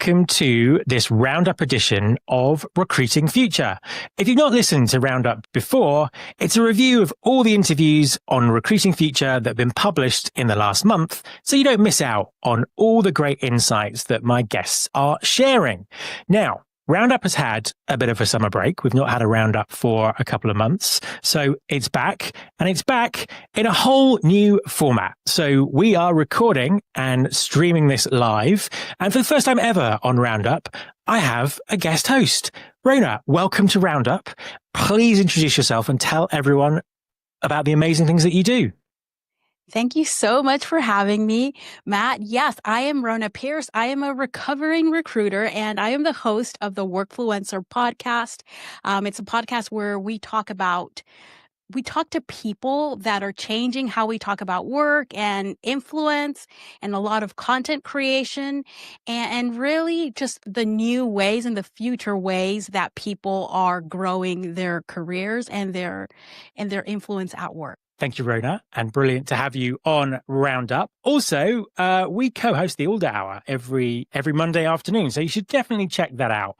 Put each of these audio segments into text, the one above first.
welcome to this Roundup edition of Recruiting Future. If you've not listened to Roundup before, it's a review of all the interviews on Recruiting Future that have been published in the last month, so you don't miss out on all the great insights that my guests are sharing. Now, Roundup has had a bit of a summer break. We've not had a Roundup for a couple of months. So it's back, and it's back in a whole new format. So we are recording and streaming this live. And for the first time ever on Roundup, I have a guest host. Rhona, welcome to Roundup. Please introduce yourself and tell everyone about the amazing things that you do. Thank you so much for having me, Matt. Yes, I am Rhona Pierce. I am a recovering recruiter, and I am the host of the Workfluencer podcast. It's a podcast where we talk to people that are changing how we talk about work and influence and a lot of content creation and really just the new ways and the future ways that people are growing their careers and their influence at work. Thank you, Rhona, and brilliant to have you on Roundup. Also, we co-host the Alder Hour every Monday afternoon, so you should definitely check that out.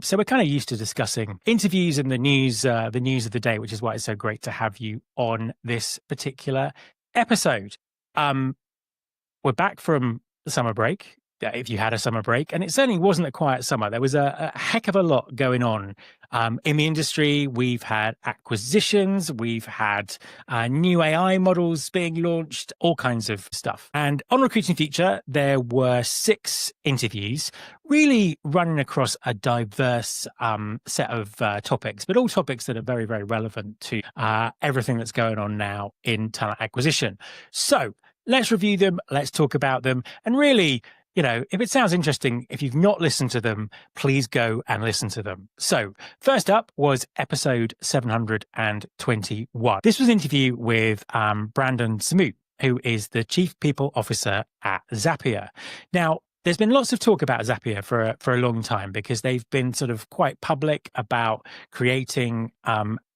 So we're kind of used to discussing interviews and the news of the day, which is why it's so great to have you on this particular episode. We're back from the summer break, if you had a summer break, and it certainly wasn't a quiet summer. There was a heck of a lot going on in the industry. We've had acquisitions, we've had new AI models being launched, all kinds of stuff. And on Recruiting Future, there were 6 interviews, really running across a diverse set of topics, but all topics that are very, very relevant to everything that's going on now in talent acquisition. So let's review them, let's talk about them, and really, you know, if it sounds interesting, if you've not listened to them, please go and listen to them. So first up was episode 721. This was an interview with Brandon Smoot, who is the Chief People Officer at Zapier. Now, there's been lots of talk about Zapier for a long time because they've been sort of quite public about creating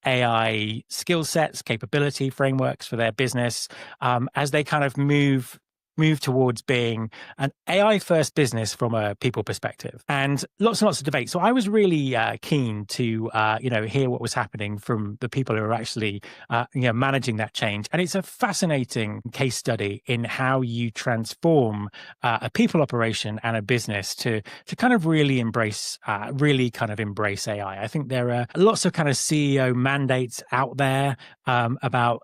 AI skill sets, capability frameworks for their business as they kind of move towards being an AI-first business from a people perspective, and lots of debate. So I was really keen to hear what was happening from the people who are actually managing that change. And it's a fascinating case study in how you transform a people operation and a business to kind of really embrace AI. I think there are lots of kind of CEO mandates out there about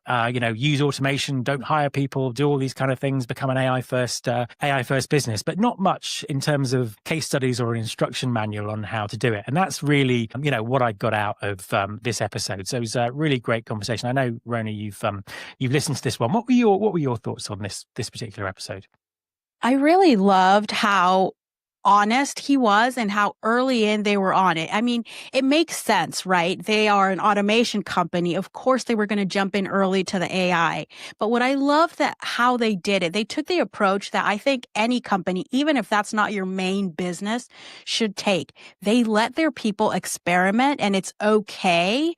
use automation, don't hire people, do all these kind of things, become an AI first business, but not much in terms of case studies or an instruction manual on how to do it. And that's really, what I got out of this episode. So it was a really great conversation. I know, Rhona, you've listened to this one. What were your thoughts on this particular episode? I really loved how honest he was and how early in they were on it. I mean, it makes sense, right? They are an automation company. Of course, they were going to jump in early to the AI. But what I love that how they did it, they took the approach that I think any company, even if that's not your main business, should take. They let their people experiment, and it's okay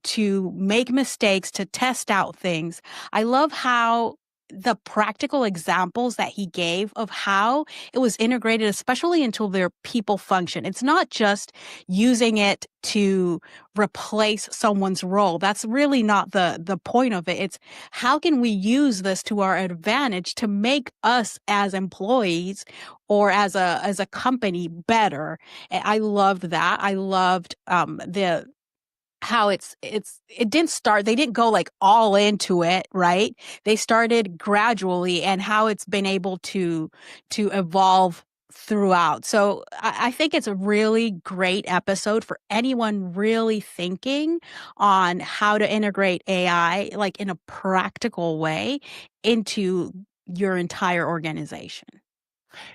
to make mistakes, to test out things. I love how the practical examples that he gave of how it was integrated, especially into their people function. It's not just using it to replace someone's role. That's really not the point of it. It's how can we use this to our advantage to make us as employees or as a company better. And I loved that. I loved how it didn't start, they didn't go like all into it, right? They started gradually, and how it's been able to evolve throughout. So I think it's a really great episode for anyone really thinking on how to integrate AI like in a practical way into your entire organization.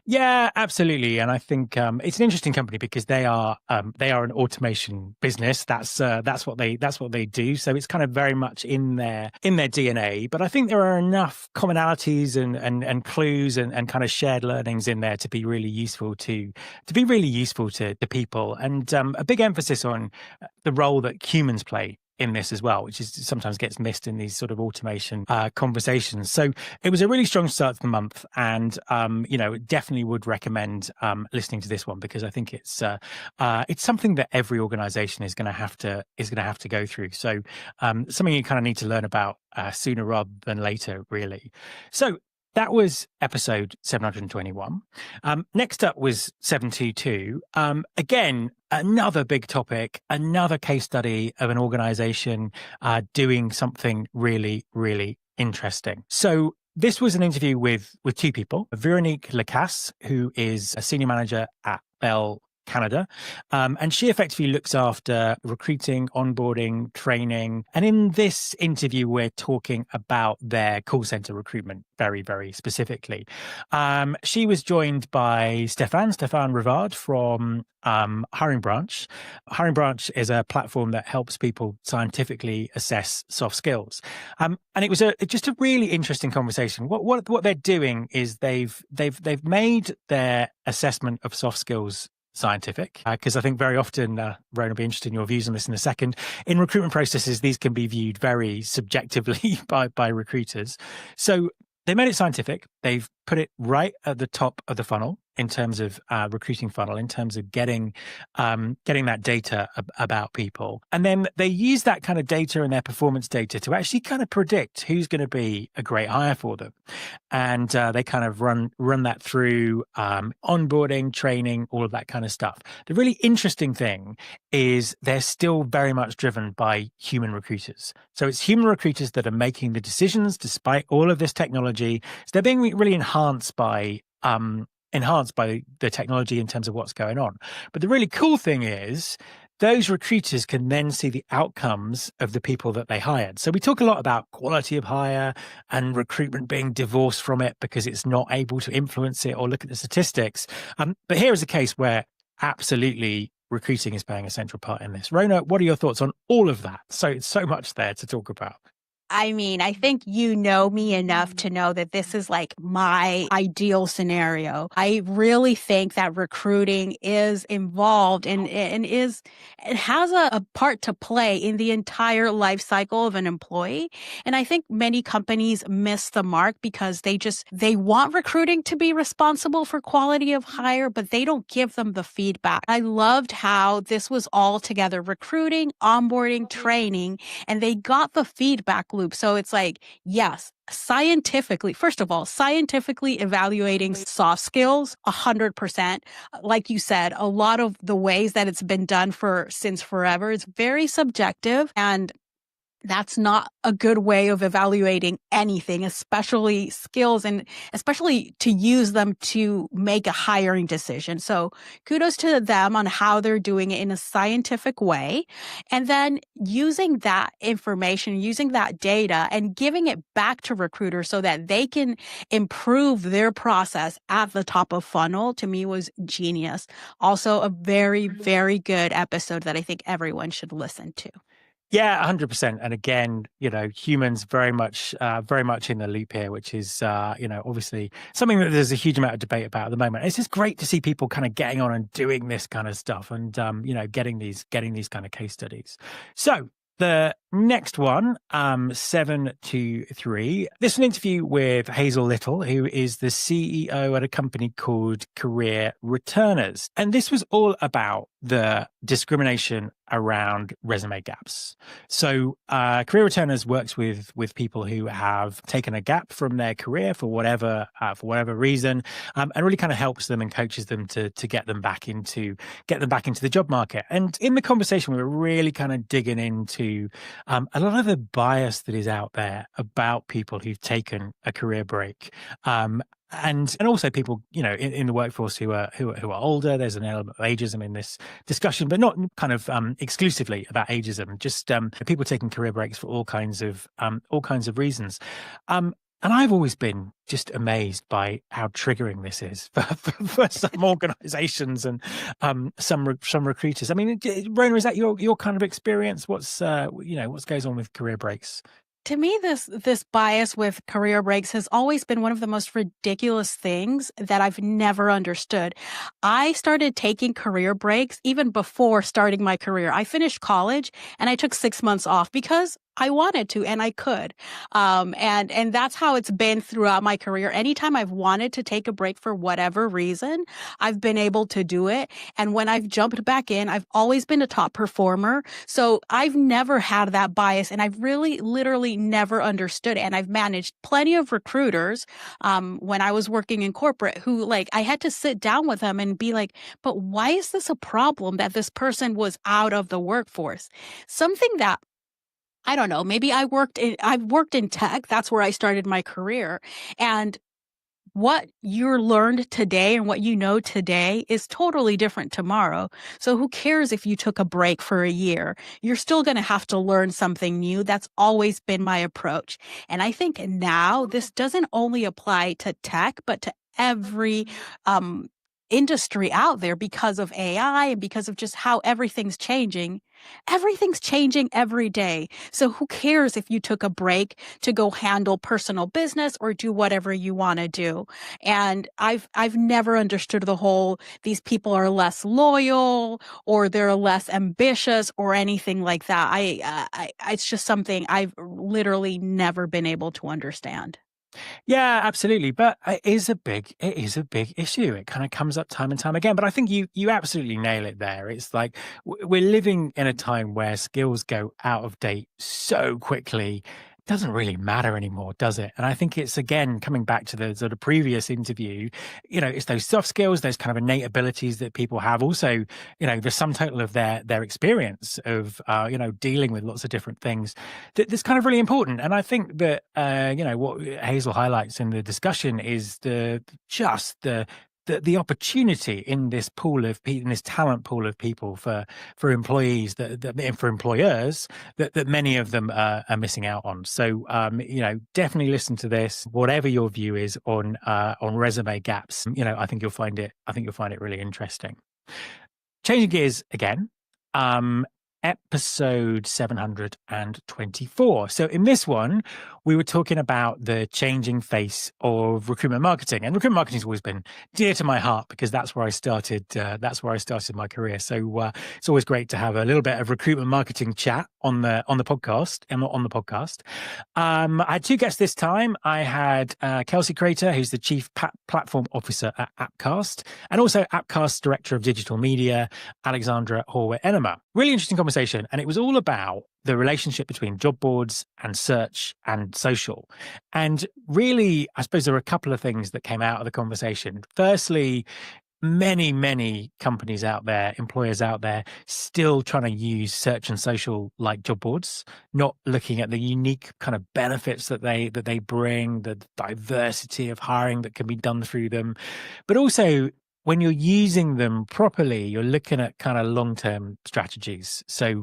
Yeah, absolutely. And I think it's an interesting company because they are an automation business. That's what they do. So it's kind of very much in their DNA. But I think there are enough commonalities and clues and kind of shared learnings in there to be really useful to people. And a big emphasis on the role that humans play in this as well, which is sometimes gets missed in these sort of automation conversations. So it was a really strong start to the month, and definitely would recommend listening to this one, because I think it's something that every organization is going to have to go through. So something you kind of need to learn about sooner rather than later, really. So that was episode 721. Next up was 722. Again, another big topic, another case study of an organization doing something really, really interesting. So this was an interview with two people, Veronique Lacasse, who is a senior manager at Bell Canada. And she effectively looks after recruiting, onboarding, training. And in this interview, we're talking about their call center recruitment very, very specifically. She was joined by Stéphane Rivard from Hiring Branch. Hiring Branch is a platform that helps people scientifically assess soft skills. And it was just a really interesting conversation. What they're doing is they've made their assessment of soft skills scientific, because I think very often, Rhona, will be interested in your views on this in a second. In recruitment processes, these can be viewed very subjectively by recruiters. So they made it scientific. They've put it right at the top of the funnel in terms of recruiting funnel, in terms of getting that data about people. And then they use that kind of data and their performance data to actually kind of predict who's going to be a great hire for them. And they kind of run that through onboarding, training, all of that kind of stuff. The really interesting thing is they're still very much driven by human recruiters. So it's human recruiters that are making the decisions despite all of this technology. So they're being really enhanced by the technology in terms of what's going on. But the really cool thing is those recruiters can then see the outcomes of the people that they hired. So we talk a lot about quality of hire and recruitment being divorced from it because it's not able to influence it or look at the statistics. But here is a case where absolutely recruiting is playing a central part in this. Rhona, what are your thoughts on all of that? So it's so much there to talk about. I mean, I think you know me enough to know that this is like my ideal scenario. I really think that recruiting is involved and it has a part to play in the entire life cycle of an employee. And I think many companies miss the mark because they want recruiting to be responsible for quality of hire, but they don't give them the feedback. I loved how this was all together: recruiting, onboarding, training, and they got the feedback loop. So it's like, yes, scientifically evaluating soft skills, 100%. Like you said, a lot of the ways that it's been done since forever is very subjective, and that's not a good way of evaluating anything, especially skills, and especially to use them to make a hiring decision. So kudos to them on how they're doing it in a scientific way. And then using that information, using that data and giving it back to recruiters so that they can improve their process at the top of funnel, to me was genius. Also a very, very good episode that I think everyone should listen to. Yeah, 100%. And again, humans very much in the loop here, which is, obviously something that there's a huge amount of debate about at the moment. It's just great to see people kind of getting on and doing this kind of stuff and, getting these kind of case studies. So the next one, 723. This is an interview with Hazel Little, who is the CEO at a company called Career Returners. And this was all about the discrimination around resume gaps. So Career Returners works with people who have taken a gap from their career for whatever reason, and really kind of helps them and coaches them to get them back into the job market. And in the conversation, we were really kind of digging into a lot of the bias that is out there about people who've taken a career break. And also people, in the workforce who are older. There's an element of ageism in this discussion, but not kind of exclusively about ageism. Just people taking career breaks for all kinds of reasons. And I've always been just amazed by how triggering this is for some organizations and some recruiters. I mean, Rhona, is that your kind of experience? What goes on with career breaks? To me, this bias with career breaks has always been one of the most ridiculous things that I've never understood. I started taking career breaks even before starting my career. I finished college and I took 6 months off because I wanted to and I could. And that's how it's been throughout my career. Anytime I've wanted to take a break for whatever reason, I've been able to do it. And when I've jumped back in, I've always been a top performer. So I've never had that bias, and I've really literally never understood it. And I've managed plenty of recruiters when I was working in corporate who, like, I had to sit down with them and be like, but why is this a problem that this person was out of the workforce? Something that I don't know, maybe I've worked in tech. That's where I started my career. And what you learned today and what you know today is totally different tomorrow. So who cares if you took a break for a year? You're still going to have to learn something new. That's always been my approach. And I think now this doesn't only apply to tech, but to every industry out there because of AI and because of just how everything's changing. Everything's changing every day. So who cares if you took a break to go handle personal business or do whatever you want to do? And I've never understood the whole these people are less loyal or they're less ambitious or anything like that. It's just something I've literally never been able to understand. Yeah, absolutely. But it is a big issue. It kind of comes up time and time again. But I think you absolutely nail it there. It's like we're living in a time where skills go out of date so quickly. It doesn't really matter anymore, does it? And I think it's again coming back to the sort of previous interview, it's those soft skills, those kind of innate abilities that people have. Also, the sum total of their experience of dealing with lots of different things that's kind of really important. And I think that what Hazel highlights in the discussion is the opportunity in this pool of people, in this talent pool of people for employees and for employers that many of them are missing out on. So definitely listen to this, whatever your view is on resume gaps. I think you'll find it really interesting. Changing gears again. Episode 724. So in this one, we were talking about the changing face of recruitment marketing, and recruitment marketing has always been dear to my heart because that's where I started. That's where I started my career. So it's always great to have a little bit of recruitment marketing chat on the podcast and on the podcast. I had two guests this time. I had Kelsey Crater, who's the Chief Platform Officer at Appcast, and also Appcast's Director of Digital Media, Alexandra Horwit-Enema. Really interesting conversation, and it was all about the relationship between job boards and search and social. And really, I suppose there are a couple of things that came out of the conversation. Firstly, many companies out there, employers out there, still trying to use search and social like job boards, not looking at the unique kind of benefits that they bring, the diversity of hiring that can be done through them, but also when you're using them properly, you're looking at kind of long-term strategies. So,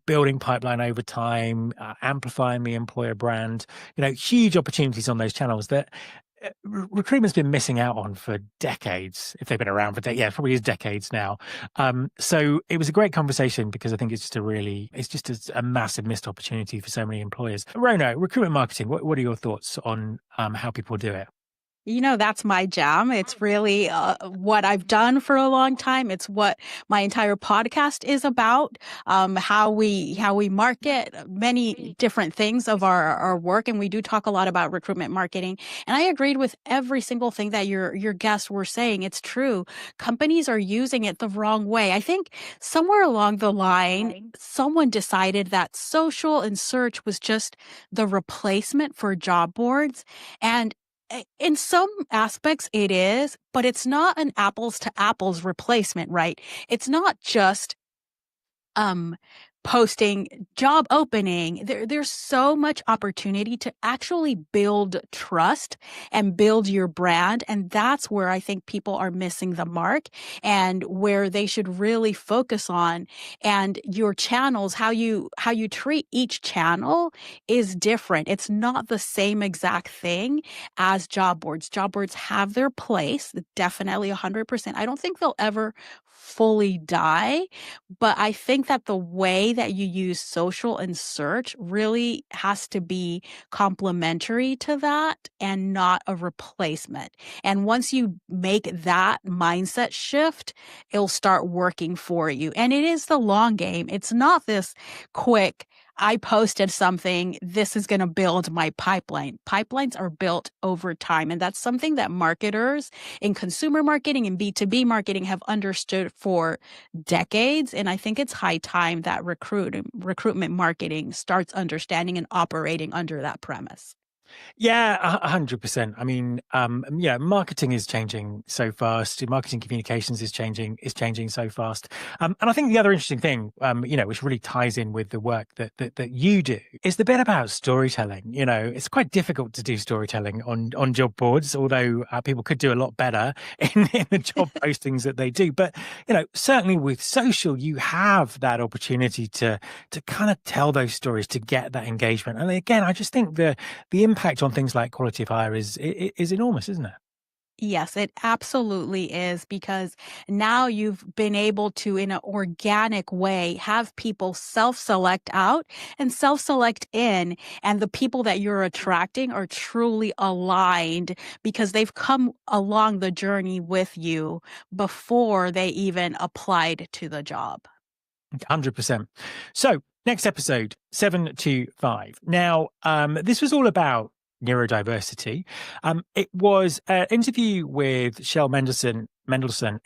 building pipeline over time, amplifying the employer brand, huge opportunities on those channels that recruitment's been missing out on for decades. If they've been around for probably is decades now. So it was a great conversation because I think it's just a massive missed opportunity for so many employers. Rhona, recruitment marketing, what are your thoughts on how people do it? That's my jam. It's really what I've done for a long time. It's what my entire podcast is about. How we market many different things of our work, and we do talk a lot about recruitment marketing. And I agreed with every single thing that your guests were saying. It's true. Companies are using it the wrong way. I think somewhere along the line, someone decided that social and search was just the replacement for job boards, and in some aspects it is, but it's not an apples to apples replacement, right? It's not just posting job opening. There's so much opportunity to actually build trust and build your brand. And that's where I think people are missing the mark and where they should really focus on. And your channels, how you treat each channel is different. It's not the same exact thing as job boards. Job boards have their place, definitely 100%. I don't think they'll ever fully die, but I think that the way way that you use social and search really has to be complementary to that and not a replacement. And once you make that mindset shift, it'll start working for you. And it is the long game. It's not this quick, I posted something, this is going to build my pipeline. Pipelines are built over time. And that's something that marketers in consumer marketing and B2B marketing have understood for decades. And I think it's high time that recruitment marketing starts understanding and operating under that premise. Yeah, 100%. I mean, yeah, marketing is changing so fast. Marketing communications is changing so fast. And I think the other interesting thing, which really ties in with the work that you do, is the bit about storytelling. It's quite difficult to do storytelling on job boards, although people could do a lot better in the job postings that they do. But certainly with social, you have that opportunity to kind of tell those stories, to get that engagement. And again, I just think the impact on things like quality of hire is enormous, isn't it? Yes, it absolutely is, because now you've been able to, in an organic way, have people self-select out and self-select in. And the people that you're attracting are truly aligned because they've come along the journey with you before they even applied to the job. 100%. So next episode, 725. Now, this was all about neurodiversity. It was an interview with Shell Mendelson,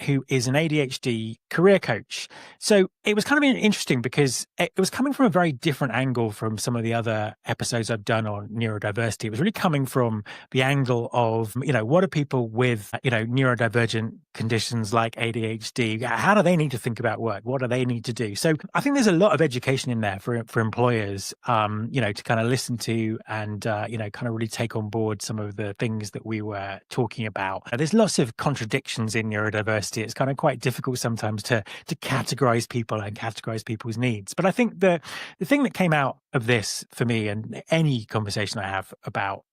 who is an ADHD career coach. So it was kind of interesting because it was coming from a very different angle from some of the other episodes I've done on neurodiversity. It was really coming from the angle of, what are people with, neurodivergent conditions like ADHD? How do they need to think about work? What do they need to do? So I think there's a lot of education in there for employers, to kind of listen to and, kind of really take on board some of the things that we were talking about. There's lots of contradictions in neurodiversity. It's kind of quite difficult sometimes to categorize people and categorize people's needs. But I think the thing that came out of this for me, and any conversation I have about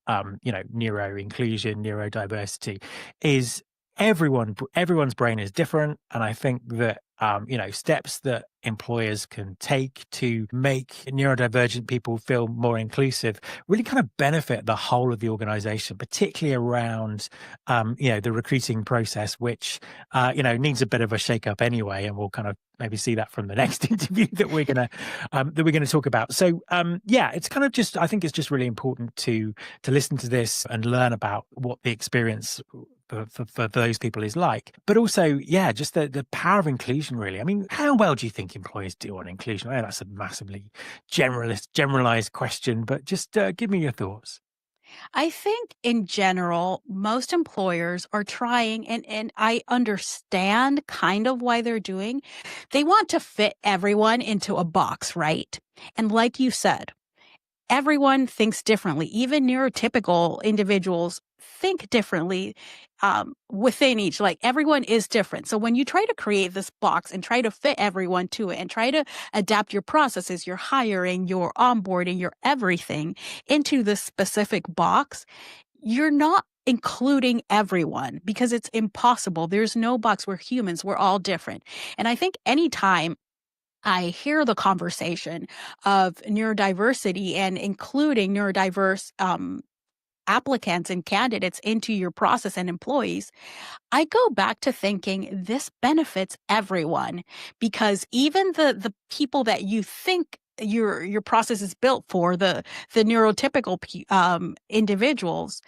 neuro inclusion, neurodiversity, is everyone's brain is different. And I think that steps that employers can take to make neurodivergent people feel more inclusive really kind of benefit the whole of the organization, particularly around, the recruiting process, which, needs a bit of a shake-up anyway. And we'll kind of maybe see that from the next interview that we're going to talk about. So, it's kind of I think it's just really important to listen to this and learn about what the experience for those people is like, but also, just the power of inclusion, really. I mean, how well do you think employers do on inclusion? I know that's a massively generalized question, but just give me your thoughts. I think in general, most employers are trying, and I understand kind of why they're doing. They want to fit everyone into a box, right? And like you said, everyone thinks differently. Even neurotypical individuals think differently within each. Like, everyone is different. So when you try to create this box and try to fit everyone to it and try to adapt your processes, your hiring, your onboarding, your everything into this specific box, you're not including everyone because it's impossible. There's no box. We're humans. We're all different. And I think anytime I hear the conversation of neurodiversity and including neurodiverse applicants and candidates into your process and employees, I go back to thinking this benefits everyone, because even the people that you think your process is built for, the neurotypical individuals,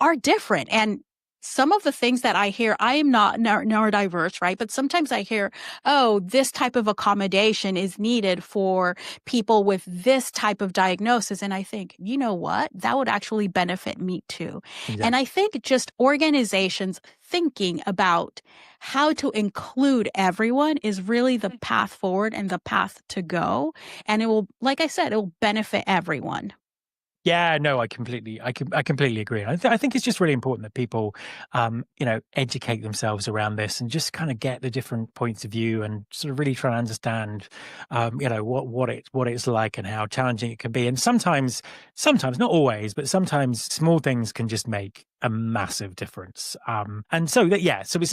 are different. And some of the things that I hear, I am not neurodiverse, right? But sometimes I hear, oh, this type of accommodation is needed for people with this type of diagnosis. And I think, you know what? That would actually benefit me too. Exactly. And I think just organizations thinking about how to include everyone is really the path forward and the path to go. And it will, like I said, it will benefit everyone. Yeah, no, I completely agree. I think it's just really important that people, educate themselves around this and just kind of get the different points of view and sort of really try and understand, what it's like and how challenging it can be. And sometimes not always, but sometimes small things can just make a massive difference. And so that, yeah, so it was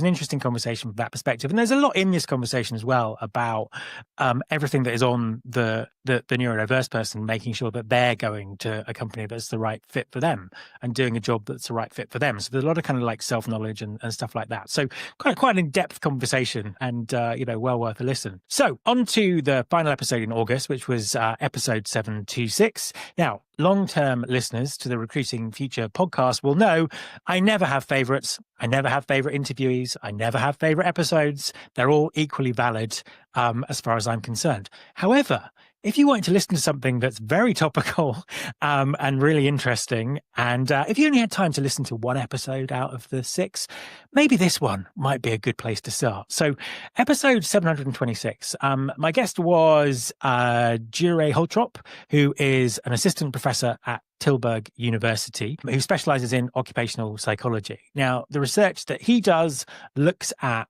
an interesting conversation from that perspective. And there's a lot in this conversation as well about everything that is on the neurodiverse person, making sure that they're going to a company that's the right fit for them and doing a job that's the right fit for them. So there's a lot of kind of like self-knowledge and stuff like that. So quite an in-depth conversation, and well worth a listen. So on to the final episode in August, which was episode 726. Now, long-term listeners to the Recruiting Future podcast will know I never have favorites. I never have favorite interviewees. I never have favorite episodes. They're all equally valid as far as I'm concerned. However, if you want to listen to something that's very topical and really interesting, and if you only had time to listen to one episode out of the 6, maybe this one might be a good place to start. So episode 726, my guest was Jure Holtrop, who is an assistant professor at Tilburg University, who specializes in occupational psychology. Now, the research that he does looks at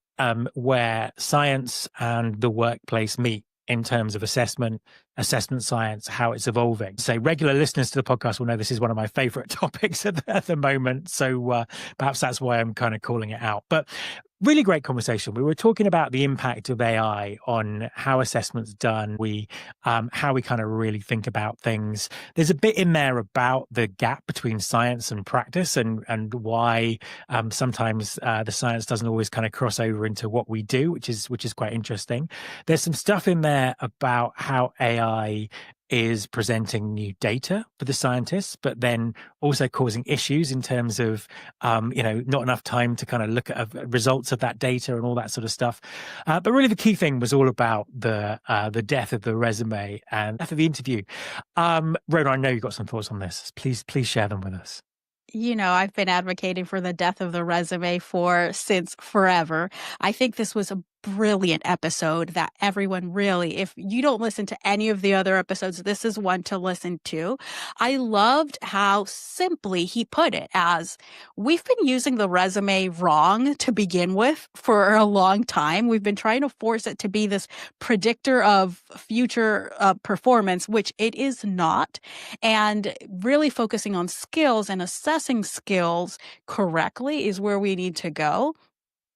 where science and the workplace meet in terms of assessment science, how it's evolving. So regular listeners to the podcast will know this is one of my favorite topics at the moment. So perhaps that's why I'm kind of calling it out. But really great conversation. We were talking about the impact of AI on how assessment's done. How we kind of really think about things. There's a bit in there about the gap between science and practice, and why sometimes the science doesn't always kind of cross over into what we do, which is quite interesting. There's some stuff in there about how AI is presenting new data for the scientists, but then also causing issues in terms of, not enough time to kind of look at results of that data and all that sort of stuff. But really the key thing was all about the death of the resume and death of the interview. Rhona, I know you've got some thoughts on this. Please share them with us. I've been advocating for the death of the resume since forever. I think this was a brilliant episode that everyone really, if you don't listen to any of the other episodes, this is one to listen to. I loved how simply he put it as, we've been using the resume wrong to begin with for a long time. We've been trying to force it to be this predictor of future performance, which it is not. And really focusing on skills and assessing skills correctly is where we need to go.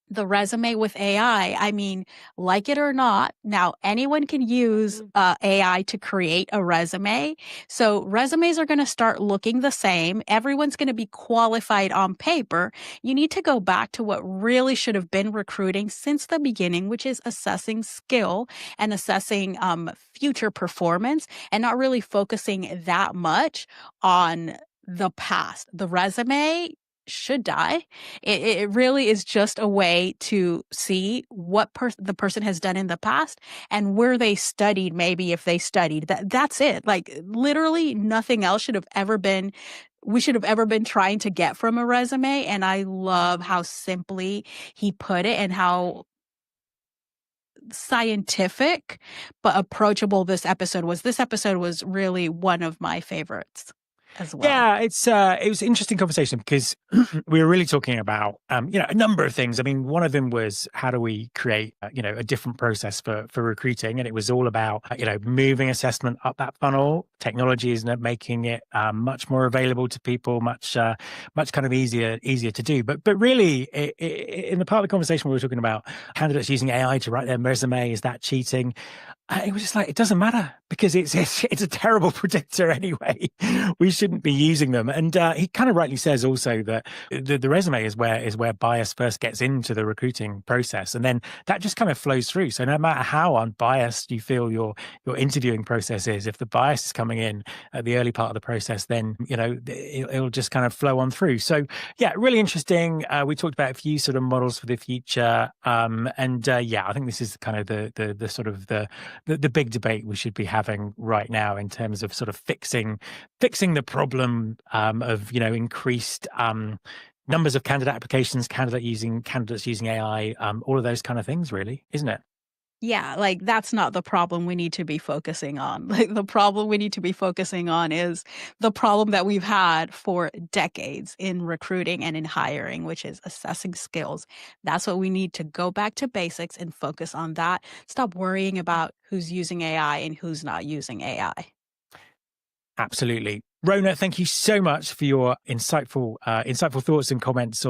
The resume with AI, I mean, like it or not, now anyone can use AI to create a resume. So resumes are going to start looking the same. Everyone's going to be qualified on paper. You need to go back to what really should have been recruiting since the beginning, which is assessing skill and assessing future performance, and not really focusing that much on the past. The resume should die. It really is just a way to see what the person has done in the past and where they studied, maybe if they studied. That's it. Like literally nothing else should have ever been trying to get from a resume. And I love how simply he put it and how scientific but approachable this episode was. This episode was really one of my favorites as well. Yeah, it was an interesting conversation because we were really talking about a number of things. I mean, one of them was how do we create a different process for recruiting, and it was all about moving assessment up that funnel. Technology is making it much more available to people, much kind of easier to do. But really, in the part of the conversation we were talking about candidates using AI to write their resume, is that cheating? It was just like, it doesn't matter because it's a terrible predictor anyway. We shouldn't be using them. And he kind of rightly says also that the resume is where bias first gets into the recruiting process, and then that just kind of flows through. So no matter how unbiased you feel your interviewing process is, if the bias is coming in at the early part of the process, then it'll just kind of flow on through. So yeah, really interesting. We talked about a few sort of models for the future, and I think this is kind of the sort of the big debate we should be having right now in terms of sort of fixing the problem of increased numbers of candidate applications, candidates using AI, all of those kind of things, really, isn't it? Yeah, like that's not the problem we need to be focusing on. Like the problem we need to be focusing on is the problem that we've had for decades in recruiting and in hiring, which is assessing skills. That's what we need to go back to basics and focus on that. Stop worrying about who's using AI and who's not using AI. Absolutely. Rhona, thank you so much for your insightful thoughts and comments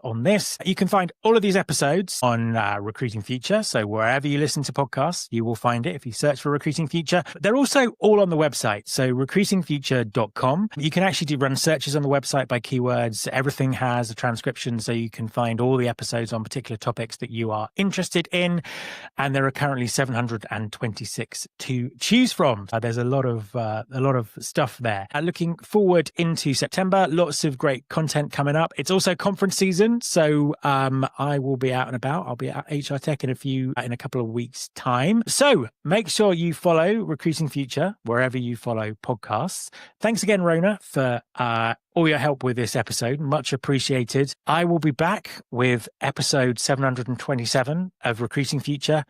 on this. You can find all of these episodes on Recruiting Future. So wherever you listen to podcasts, you will find it if you search for Recruiting Future. They're also all on the website. So recruitingfuture.com. You can actually run searches on the website by keywords. Everything has a transcription, so you can find all the episodes on particular topics that you are interested in. And there are currently 726 to choose from. There's a lot of stuff there. Looking forward into September, lots of great content coming up. It's also conference season, so I will be out and about. I'll be at HR Tech in a couple of weeks' time. So make sure you follow Recruiting Future wherever you follow podcasts. Thanks again, Rhona, for all your help with this episode. Much appreciated. I will be back with episode 727 of Recruiting Future